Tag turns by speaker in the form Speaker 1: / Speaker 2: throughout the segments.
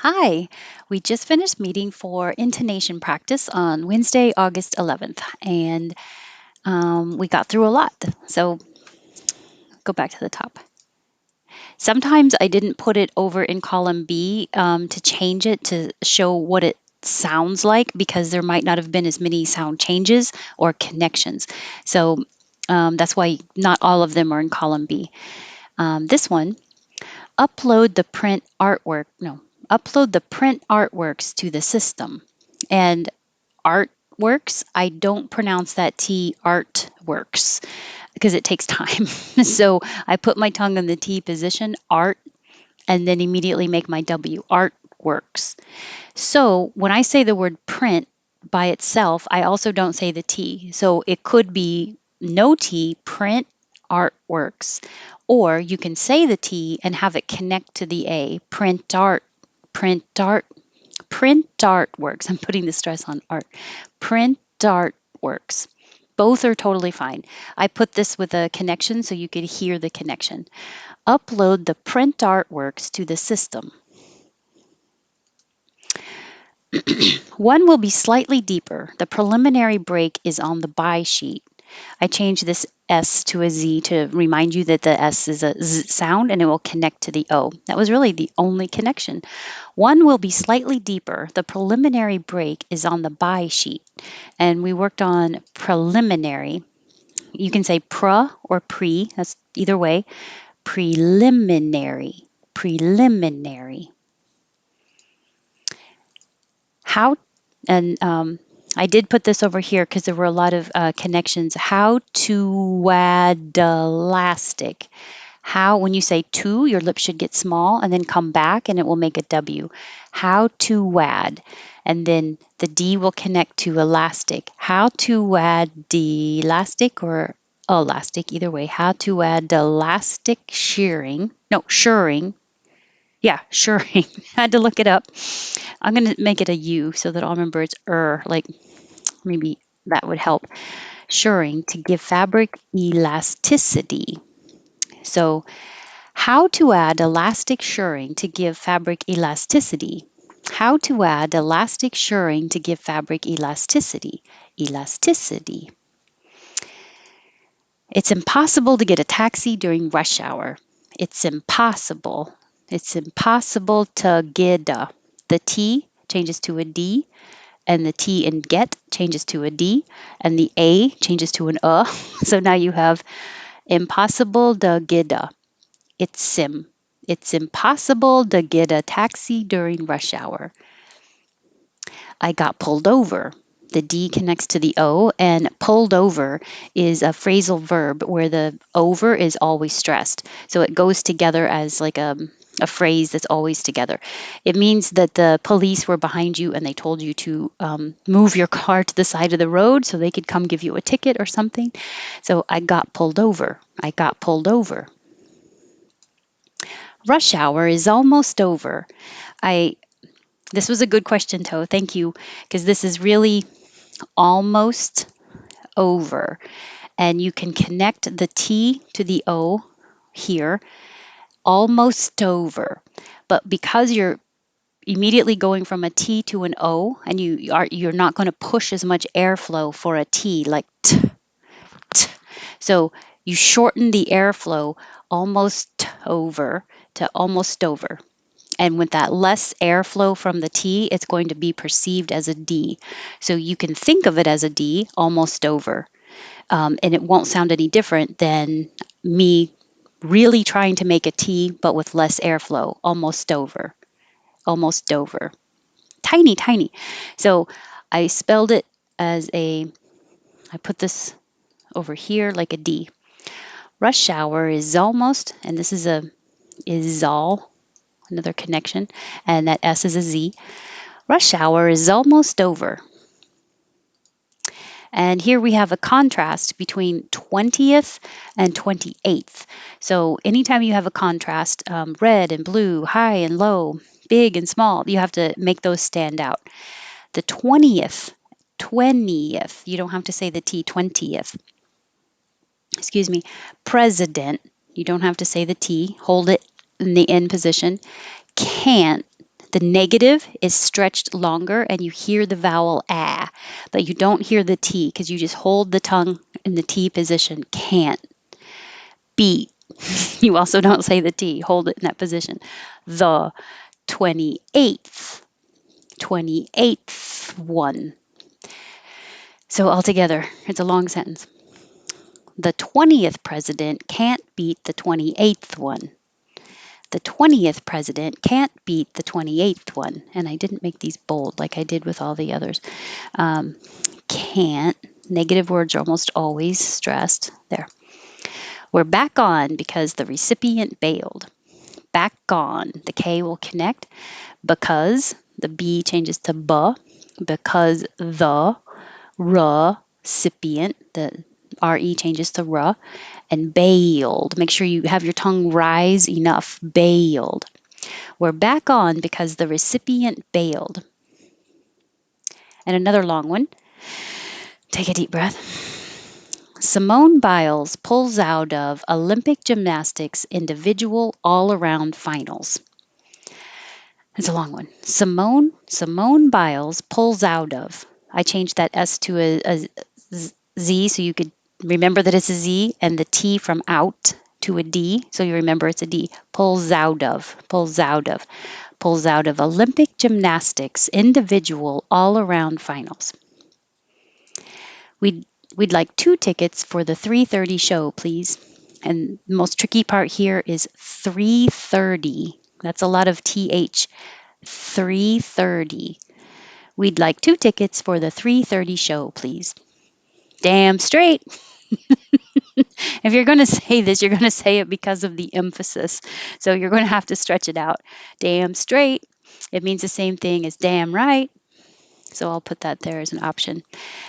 Speaker 1: Hi, we just finished meeting for intonation practice on Wednesday, August 11th, and we got through a lot. So go back to the top. Sometimes I didn't put it over in column B to change it to show what it sounds like because there might not have been as many sound changes or connections. So that's why not all of them are in column B. This one, upload the print artwork. No, upload the print artworks to the system. And artworks, I don't pronounce that T artworks because it takes time. So I put my tongue in the T position, art, and then immediately make my W, artworks. So when I say the word print by itself, I also don't say the T. So it could be no T, print artworks. Or you can say the T and have it connect to the A, print art, print artworks. I'm putting the stress on art. Print artworks. Both are totally fine. I put this with a connection so you could hear the connection. Upload the print artworks to the system. One will be slightly deeper. The preliminary break is on the buy sheet. I changed this S to a Z to remind you that the S is a Z sound and it will connect to the O. That was really the only connection. One will be slightly deeper. The preliminary break is on the buy sheet. And we worked on preliminary. You can say pra or pre, that's either way. Preliminary. Preliminary. How, and I did put this over here because there were a lot of connections. How to add elastic. How, when you say to, your lips should get small and then come back and it will make a W. How to add. And then the D will connect to elastic. How to add the elastic or elastic, either way. How to add elastic shearing. No, shirring. Yeah, shirring. I had to look it up. I'm going to make it a U so that I'll remember it's like maybe that would help. Shirring to give fabric elasticity. So, how to add elastic shirring to give fabric elasticity. How to add elastic shirring to give fabric elasticity. Elasticity. It's impossible to get a taxi during rush hour. It's impossible. It's impossible to get a. The T changes to a D, and the T in get changes to a D, and the A changes to an So now you have impossible to get a. It's impossible to get a taxi during rush hour. I got pulled over. The D connects to the O, and pulled over is a phrasal verb where the over is always stressed. So it goes together as like a phrase that's always together. It means that the police were behind you and they told you to move your car to the side of the road so they could come give you a ticket or something. So I got pulled over. I got pulled over. Rush hour is almost over. I This was a good question, Toe. Thank you, because this is really almost over. And you can connect the T to the O here, almost over. But because you're immediately going from a T to an O, and you're not going to push as much airflow for a T like t, t. So you shorten the airflow almost over to almost over. And with that less airflow from the T, it's going to be perceived as a D. So you can think of it as a D, almost over. And it won't sound any different than me really trying to make a T, but with less airflow, almost over, almost over. Tiny, tiny. So I spelled it as I put this over here like a D. Rush hour is almost, and this is all, another connection, and that S is a Z. Rush hour is almost over. And here we have a contrast between 20th and 28th. So anytime you have a contrast, red and blue, high and low, big and small, you have to make those stand out. The 20th, you don't have to say the T, 20th. Excuse me, president, you don't have to say the T, hold it in the end position. Can't, The negative is stretched longer and you hear the vowel ah, but you don't hear the T because you just hold the tongue in the T position. Can't. Beat. You also don't say the T. Hold it in that position. The 28th. 28th one. So altogether, it's a long sentence. The 20th president can't beat the 28th one. The 20th president can't beat the 28th one. And I didn't make these bold like I did with all the others. Um, can't. Negative words are almost always stressed. There. We're back on because the recipient bailed. Back on. The K will connect because the B changes to B. Because the recipient, the RE changes to R, and bailed. Make sure you have your tongue rise enough. Bailed. We're back on because the recipient bailed. And another long one. Take a deep breath. Simone Biles pulls out of Olympic gymnastics individual all-around finals. It's a long one. Simone Biles pulls out of. I changed that S to a Z so you could remember that it's a Z, and the T from out to a D so you remember it's a D. Pulls out of. Pulls out of. Pulls out of Olympic gymnastics individual all-around finals. We'd we'd like 2 tickets for the 3:30 show, please. And the most tricky part here is 3:30. That's a lot of TH. 3:30. We'd like 2 tickets for the 3:30 show, please. Damn straight. If you're going to say this, you're going to say it because of the emphasis. So you're going to have to stretch it out. Damn straight. It means the same thing as damn right. So I'll put that there as an option.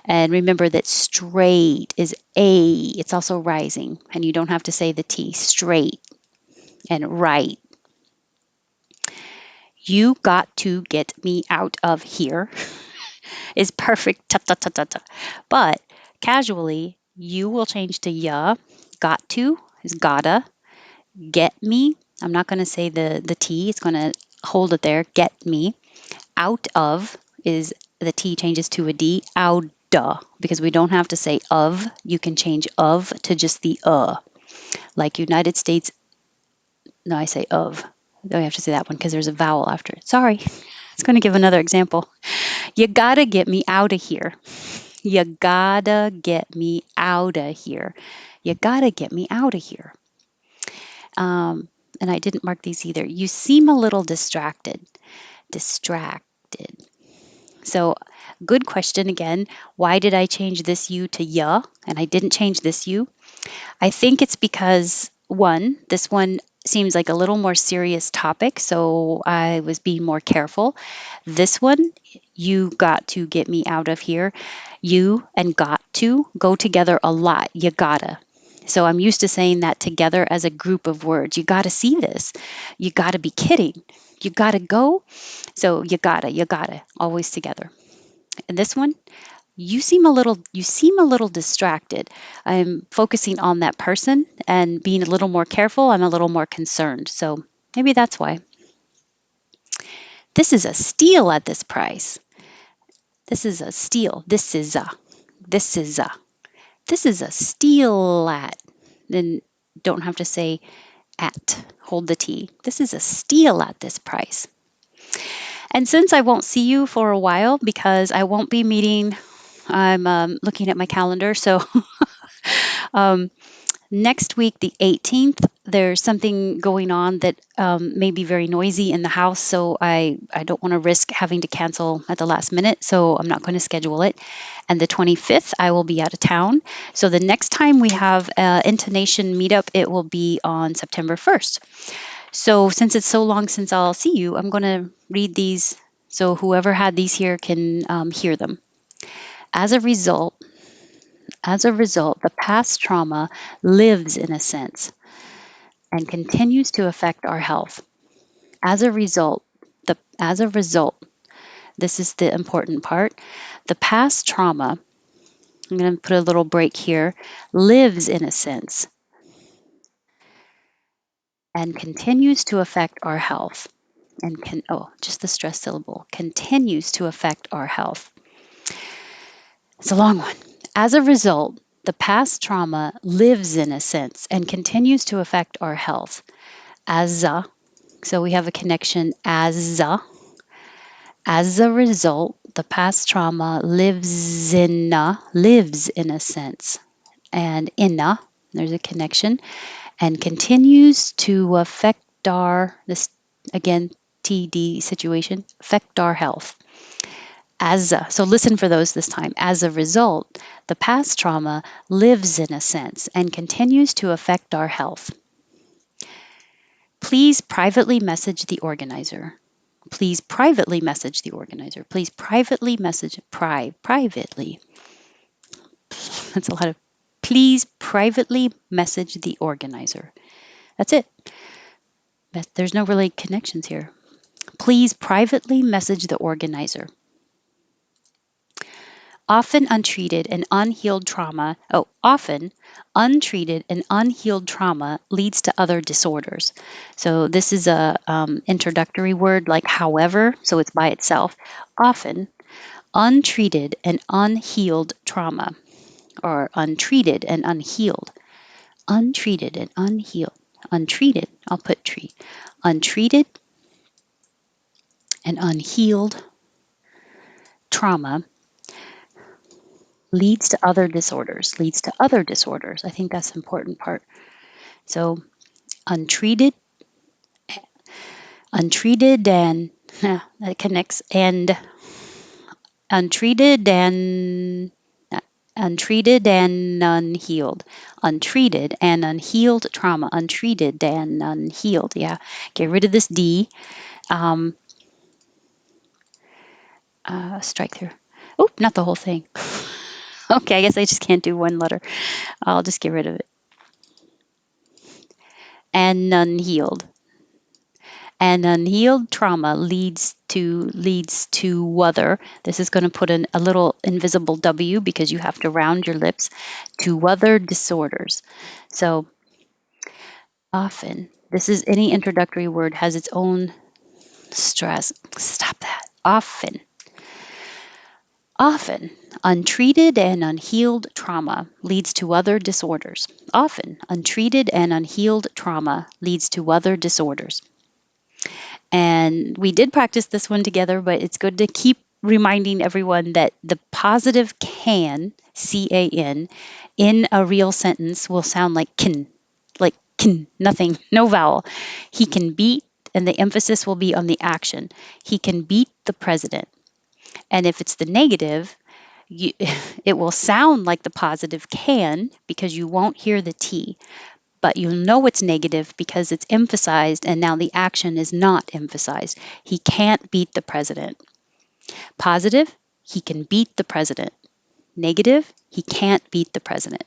Speaker 1: And remember that straight is A. It's also rising. And you don't have to say the T. Straight and right. You got to get me out of here is perfect. Ta, ta, ta, ta, ta. But casually, you will change to ya. Got to is gotta. Get me. I'm not going to say the T. It's going to hold it there. Get me. Out of is the T changes to a D. Outa. Because we don't have to say of. You can change of to just the like United States. No, I say of. I have to say that one because there's a vowel after it. Sorry. It's going to give another example. You gotta get me out of here. You gotta get me out of here. You gotta get me out of here. And I didn't mark these either. You seem a little distracted. Distracted. So, good question again. Why did I change this you to ya and I didn't change this you? I think it's because this one seems like a little more serious topic, so I was being more careful. This one, you got to get me out of here. You and got to go together a lot. You gotta. So I'm used to saying that together as a group of words. You gotta see this. You gotta be kidding. You gotta go. So you gotta, always together. And this one, you seem a little distracted. I'm focusing on that person and being a little more careful. I'm a little more concerned. So maybe that's why. This is a steal at this price. This is a steal. This is a this is a steal at. Then don't have to say at. Hold the T. This is a steal at this price. And since I won't see you for a while because I won't be meeting, I'm looking at my calendar. So um, next week, the 18th, there's something going on that may be very noisy in the house. So I don't want to risk having to cancel at the last minute. So I'm not going to schedule it. And the 25th, I will be out of town. So the next time we have an intonation meetup, it will be on September 1st. So since it's so long since I'll see you, I'm going to read these so whoever had these here can hear them. As a result, the past trauma lives in a sense and continues to affect our health. As a result, this is the important part. The past trauma, I'm going to put a little break here, lives in a sense and continues to affect our health. and just the stress syllable, continues to affect our health. It's a long one. As a result, the past trauma lives in a sense and continues to affect our health. So we have a connection as a result, the past trauma lives in a sense, and there's a connection, and continues to affect this again TD situation, affect our health. So listen for those this time. As a result, the past trauma lives in a sense and continues to affect our health. Please privately message the organizer. Please privately message the organizer. Please privately message privately. That's a lot of please privately message the organizer. That's it. There's no really connections here. Please privately message the organizer. Often untreated and unhealed trauma leads to other disorders. So this is a introductory word like however, so it's by itself. Often untreated and unhealed trauma, or untreated and unhealed. Untreated and unhealed. Untreated, I'll put tree. Untreated and unhealed trauma leads to other disorders. Leads to other disorders. I think that's the important part. So untreated and that connects, and untreated and untreated and unhealed. Untreated and unhealed trauma. Untreated and unhealed. Yeah. Get rid of this D. Um, strike through. Oh, not the whole thing. Okay, I guess I just can't do one letter. I'll just get rid of it. And unhealed. And unhealed trauma leads to other. This is going to put a little invisible W because you have to round your lips, to other disorders. So often, this is any introductory word has its own stress. Stop that. Often, untreated and unhealed trauma leads to other disorders. Often, untreated and unhealed trauma leads to other disorders. And we did practice this one together, but it's good to keep reminding everyone that the positive can, in a real sentence will sound like can, nothing, no vowel. He can beat, and the emphasis will be on the action. He can beat the president. And if it's the negative, it will sound like the positive can because you won't hear the T, but you'll know it's negative because it's emphasized and now the action is not emphasized. He can't beat the president. Positive, he can beat the president. Negative, he can't beat the president.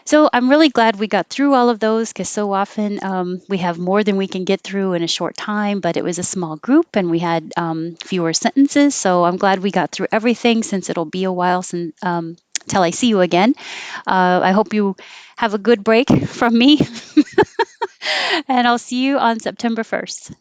Speaker 1: So I'm really glad we got through all of those because so often we have more than we can get through in a short time, but it was a small group and we had fewer sentences. So I'm glad we got through everything since it'll be a while since till I see you again. I hope you have a good break from me and I'll see you on September 1st.